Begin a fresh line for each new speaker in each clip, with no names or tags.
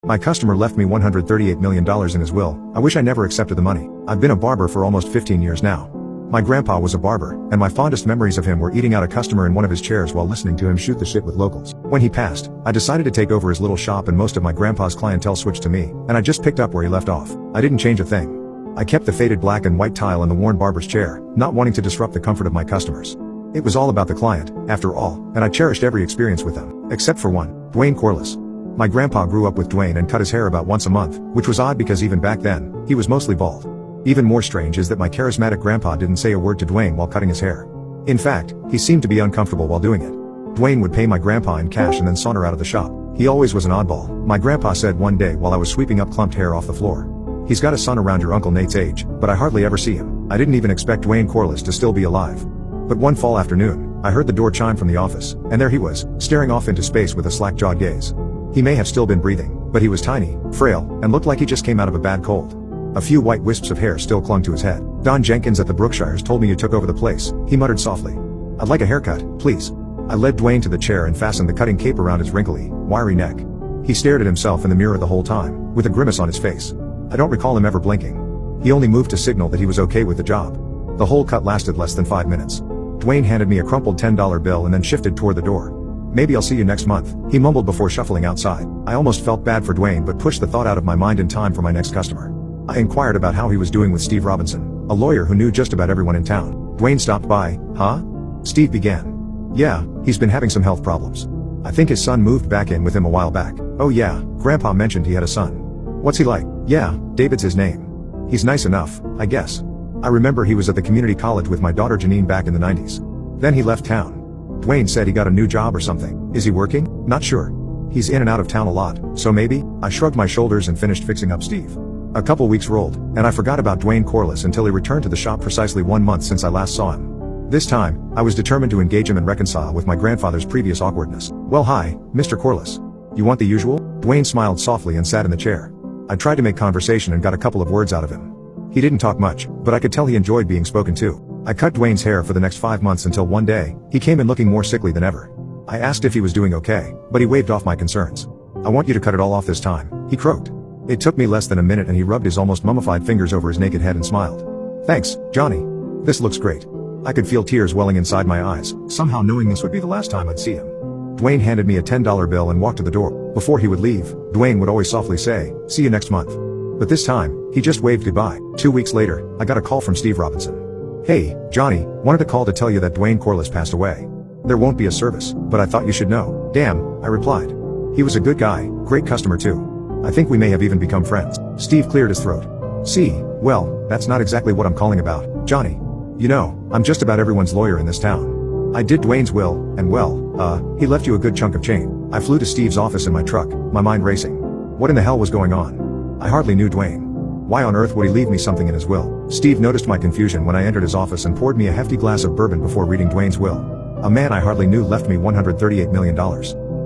My customer left me $138 million in his will. I wish I never accepted the money. I've been a barber for almost 15 years now. My grandpa was a barber, and my fondest memories of him were eating out a customer in one of his chairs while listening to him shoot the shit with locals. When he passed, I decided to take over his little shop and most of my grandpa's clientele switched to me, and I just picked up where he left off. I didn't change a thing. I kept the faded black and white tile in the worn barber's chair, not wanting to disrupt the comfort of my customers. It was all about the client, after all, and I cherished every experience with them, except for one, Dwayne Corliss. My grandpa grew up with Dwayne and cut his hair about once a month, which was odd because even back then, he was mostly bald. Even more strange is that my charismatic grandpa didn't say a word to Dwayne while cutting his hair. In fact, he seemed to be uncomfortable while doing it. Dwayne would pay my grandpa in cash and then saunter out of the shop. He always was an oddball, my grandpa said one day while I was sweeping up clumped hair off the floor. He's got a son around your Uncle Nate's age, but I hardly ever see him. I didn't even expect Dwayne Corliss to still be alive. But one fall afternoon, I heard the door chime from the office, and there he was, staring off into space with a slack-jawed gaze. He may have still been breathing, but he was tiny, frail, and looked like he just came out of a bad cold. A few white wisps of hair still clung to his head. Don Jenkins at the Brookshires told me you took over the place, he muttered softly. I'd like a haircut, please. I led Dwayne to the chair and fastened the cutting cape around his wrinkly, wiry neck. He stared at himself in the mirror the whole time, with a grimace on his face. I don't recall him ever blinking. He only moved to signal that he was okay with the job. The whole cut lasted less than 5 minutes. Dwayne handed me a crumpled $10 bill and then shifted toward the door. Maybe I'll see you next month, he mumbled before shuffling outside. I almost felt bad for Dwayne but pushed the thought out of my mind in time for my next customer. I inquired about how he was doing with Steve Robinson, a lawyer who knew just about everyone in town. Dwayne stopped by. Huh? Steve began. Yeah, he's been having some health problems. I think his son moved back in with him a while back. Oh yeah, Grandpa mentioned he had a son. What's he like? Yeah, David's his name. He's nice enough, I guess. I remember he was at the community college with my daughter Janine back in the 90s. Then he left town. Dwayne said he got a new job or something. Is he working? Not sure. He's in and out of town a lot, so maybe? I shrugged my shoulders and finished fixing up Steve. A couple weeks rolled, and I forgot about Dwayne Corliss until he returned to the shop precisely 1 month since I last saw him. This time, I was determined to engage him and reconcile with my grandfather's previous awkwardness. Well hi, Mr. Corliss. You want the usual? Dwayne smiled softly and sat in the chair. I tried to make conversation and got a couple of words out of him. He didn't talk much, but I could tell he enjoyed being spoken to. I cut Dwayne's hair for the next 5 months until one day, he came in looking more sickly than ever. I asked if he was doing okay, but he waved off my concerns. I want you to cut it all off this time, he croaked. It took me less than a minute and he rubbed his almost mummified fingers over his naked head and smiled. Thanks, Johnny. This looks great. I could feel tears welling inside my eyes, somehow knowing this would be the last time I'd see him. Dwayne handed me a $10 bill and walked to the door. Before he would leave, Dwayne would always softly say, see you next month. But this time, he just waved goodbye. 2 weeks later, I got a call from Steve Robinson. Hey, Johnny, wanted to call to tell you that Dwayne Corliss passed away. There won't be a service, but I thought you should know. Damn, I replied. He was a good guy, great customer too. I think we may have even become friends. Steve cleared his throat. See, well, that's not exactly what I'm calling about, Johnny. You know, I'm just about everyone's lawyer in this town. I did Dwayne's will, and well, he left you a good chunk of change. I flew to Steve's office in my truck, my mind racing. What in the hell was going on? I hardly knew Dwayne. Why on earth would he leave me something in his will? Steve noticed my confusion when I entered his office and poured me a hefty glass of bourbon before reading Dwayne's will. A man I hardly knew left me $138 million.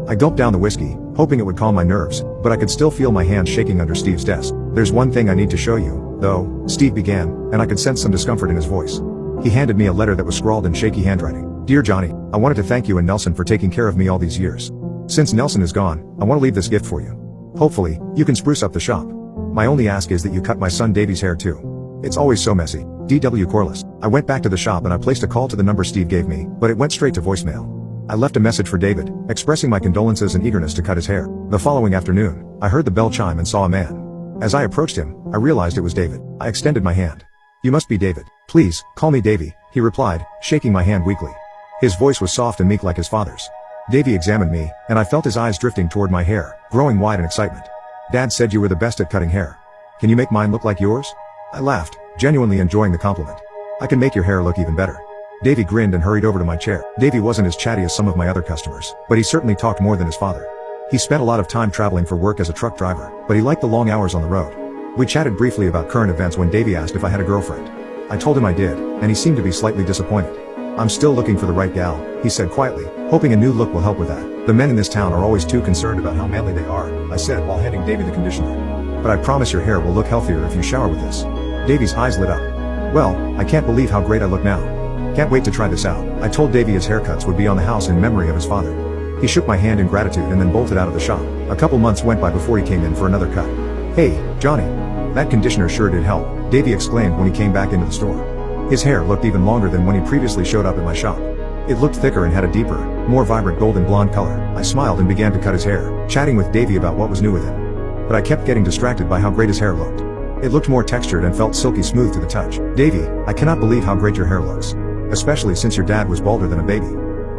I gulped down the whiskey, hoping it would calm my nerves, but I could still feel my hands shaking under Steve's desk. There's one thing I need to show you, though, Steve began, and I could sense some discomfort in his voice. He handed me a letter that was scrawled in shaky handwriting. Dear Johnny, I wanted to thank you and Nelson for taking care of me all these years. Since Nelson is gone, I want to leave this gift for you. Hopefully, you can spruce up the shop. My only ask is that you cut my son Davy's hair too. It's always so messy. D.W. Corliss. I went back to the shop and I placed a call to the number Steve gave me, but it went straight to voicemail. I left a message for David, expressing my condolences and eagerness to cut his hair. The following afternoon, I heard the bell chime and saw a man. As I approached him, I realized it was David. I extended my hand. You must be David. Please, call me Davy, he replied, shaking my hand weakly. His voice was soft and meek like his father's. Davy examined me, and I felt his eyes drifting toward my hair, growing wide in excitement. Dad said you were the best at cutting hair. Can you make mine look like yours? I laughed, genuinely enjoying the compliment. I can make your hair look even better. Davy grinned and hurried over to my chair. Davy wasn't as chatty as some of my other customers, but he certainly talked more than his father. He spent a lot of time traveling for work as a truck driver, but he liked the long hours on the road. We chatted briefly about current events when Davy asked if I had a girlfriend. I told him I did, and he seemed to be slightly disappointed. I'm still looking for the right gal, he said quietly, hoping a new look will help with that. The men in this town are always too concerned about how manly they are, I said while handing Davy the conditioner. But I promise your hair will look healthier if you shower with this. Davy's eyes lit up. Well, I can't believe how great I look now. Can't wait to try this out. I told Davy his haircuts would be on the house in memory of his father. He shook my hand in gratitude and then bolted out of the shop. A couple months went by before he came in for another cut. "Hey, Johnny. That conditioner sure did help," Davey exclaimed when he came back into the store. His hair looked even longer than when he previously showed up at my shop. It looked thicker and had a deeper, more vibrant golden blonde color. I smiled and began to cut his hair, chatting with Davey about what was new with him. But I kept getting distracted by how great his hair looked. It looked more textured and felt silky smooth to the touch. "Davey, I cannot believe how great your hair looks. Especially since your dad was balder than a baby."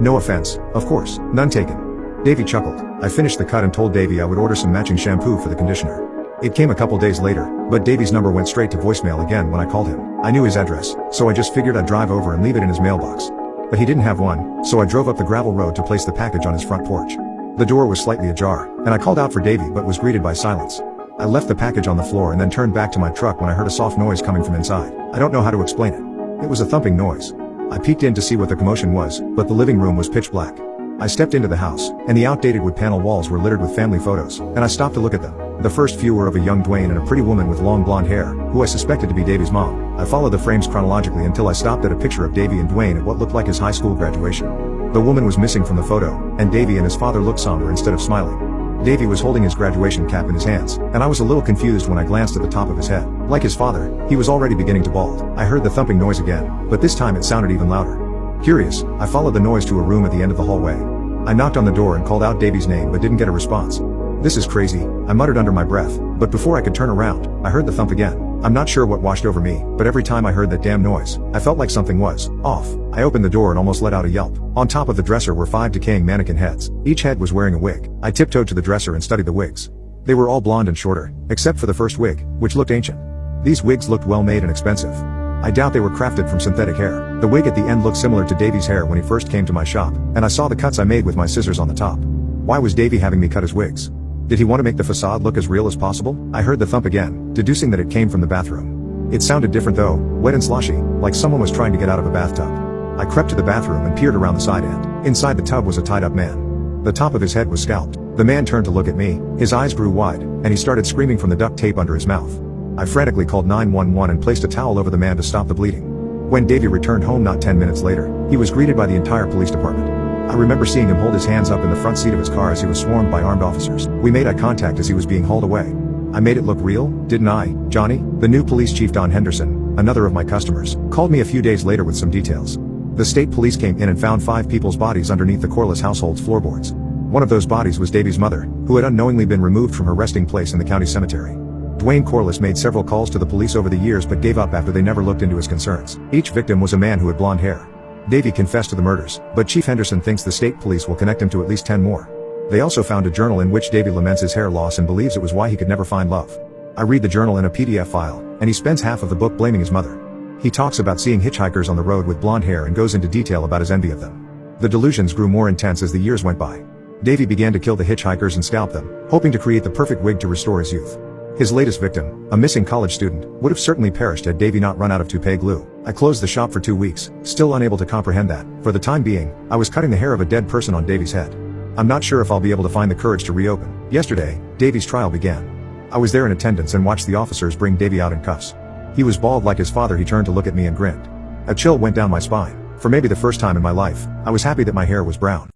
"No offense, of course, none taken." Davey chuckled. I finished the cut and told Davey I would order some matching shampoo for the conditioner. It came a couple days later, but Davey's number went straight to voicemail again when I called him. I knew his address, so I just figured I'd drive over and leave it in his mailbox. But he didn't have one, so I drove up the gravel road to place the package on his front porch. The door was slightly ajar, and I called out for Davey but was greeted by silence. I left the package on the floor and then turned back to my truck when I heard a soft noise coming from inside. I don't know how to explain it. It was a thumping noise. I peeked in to see what the commotion was, but the living room was pitch black. I stepped into the house, and the outdated wood panel walls were littered with family photos, and I stopped to look at them. The first few were of a young Dwayne and a pretty woman with long blonde hair, who I suspected to be Davey's mom. I followed the frames chronologically until I stopped at a picture of Davey and Dwayne at what looked like his high school graduation. The woman was missing from the photo, and Davey and his father looked somber instead of smiling. Davey was holding his graduation cap in his hands, and I was a little confused when I glanced at the top of his head. Like his father, he was already beginning to bald. I heard the thumping noise again, but this time it sounded even louder. Curious, I followed the noise to a room at the end of the hallway. I knocked on the door and called out Davey's name but didn't get a response. "This is crazy," I muttered under my breath, but before I could turn around, I heard the thump again. I'm not sure what washed over me, but every time I heard that damn noise, I felt like something was off. I opened the door and almost let out a yelp. On top of the dresser were 5 decaying mannequin heads. Each head was wearing a wig. I tiptoed to the dresser and studied the wigs. They were all blonde and shorter, except for the first wig, which looked ancient. These wigs looked well made and expensive. I doubt they were crafted from synthetic hair. The wig at the end looked similar to Davey's hair when he first came to my shop, and I saw the cuts I made with my scissors on the top. Why was Davey having me cut his wigs? Did he want to make the facade look as real as possible? I heard the thump again, deducing that it came from the bathroom. It sounded different though, wet and sloshy, like someone was trying to get out of a bathtub. I crept to the bathroom and peered around the side end. Inside the tub was a tied-up man. The top of his head was scalped. The man turned to look at me, his eyes grew wide, and he started screaming from the duct tape under his mouth. I frantically called 911 and placed a towel over the man to stop the bleeding. When Davey returned home not 10 minutes later, he was greeted by the entire police department. I remember seeing him hold his hands up in the front seat of his car as he was swarmed by armed officers. We made eye contact as he was being hauled away. I made it look real, didn't I, Johnny? The new police chief Don Henderson, another of my customers, called me a few days later with some details. The state police came in and found 5 people's bodies underneath the Corliss household's floorboards. One of those bodies was Davey's mother, who had unknowingly been removed from her resting place in the county cemetery. Dwayne Corliss made several calls to the police over the years but gave up after they never looked into his concerns. Each victim was a man who had blonde hair. Davey confessed to the murders, but Chief Henderson thinks the state police will connect him to at least 10 more. They also found a journal in which Davey laments his hair loss and believes it was why he could never find love. I read the journal in a PDF file, and he spends half of the book blaming his mother. He talks about seeing hitchhikers on the road with blonde hair and goes into detail about his envy of them. The delusions grew more intense as the years went by. Davey began to kill the hitchhikers and scalp them, hoping to create the perfect wig to restore his youth. His latest victim, a missing college student, would have certainly perished had Davey not run out of toupee glue. I closed the shop for 2 weeks, still unable to comprehend that, for the time being, I was cutting the hair of a dead person on Davey's head. I'm not sure if I'll be able to find the courage to reopen. Yesterday, Davey's trial began. I was there in attendance and watched the officers bring Davey out in cuffs. He was bald like his father. He turned to look at me and grinned. A chill went down my spine. For maybe the first time in my life, I was happy that my hair was brown.